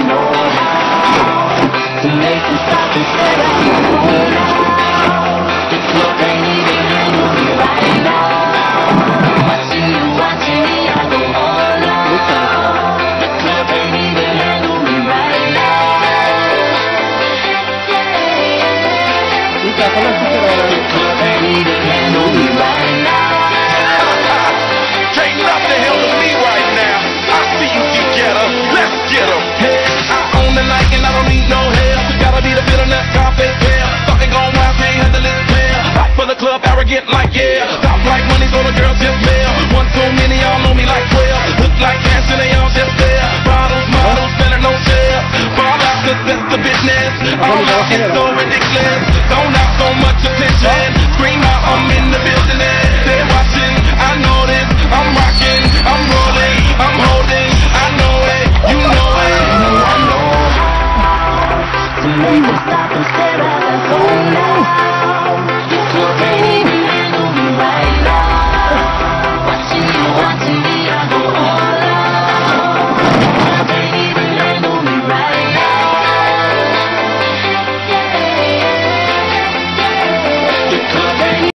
know how to make them stop and stare at my phone now. The club ain't even handle me right now. Watching you, watching me, I go all out. The club ain't even handle me right now. The club ain't even handle me right now. Can't nothing handle me right now. I see you together, let's get 'em. Hey, I own the night and I don't need no help. Gotta be the bitterness, carpet pair. Fucking gone wild, can't handle this pair. Hot for the club, arrogant like yeah. Top like money, so the girls just mail. One too many, y'all know me like 12. Look like cash and they all just there. Bottles, models, better no share. Fall out, cause that's the business. All out, it's so ridiculous. Don't have so much attention. Scream out, I'm in the building. They're watching, I know this. I'm rocking, I'm rolling, I'm holding. I know it, you know it. I know how to make them stop and stare at my phone now.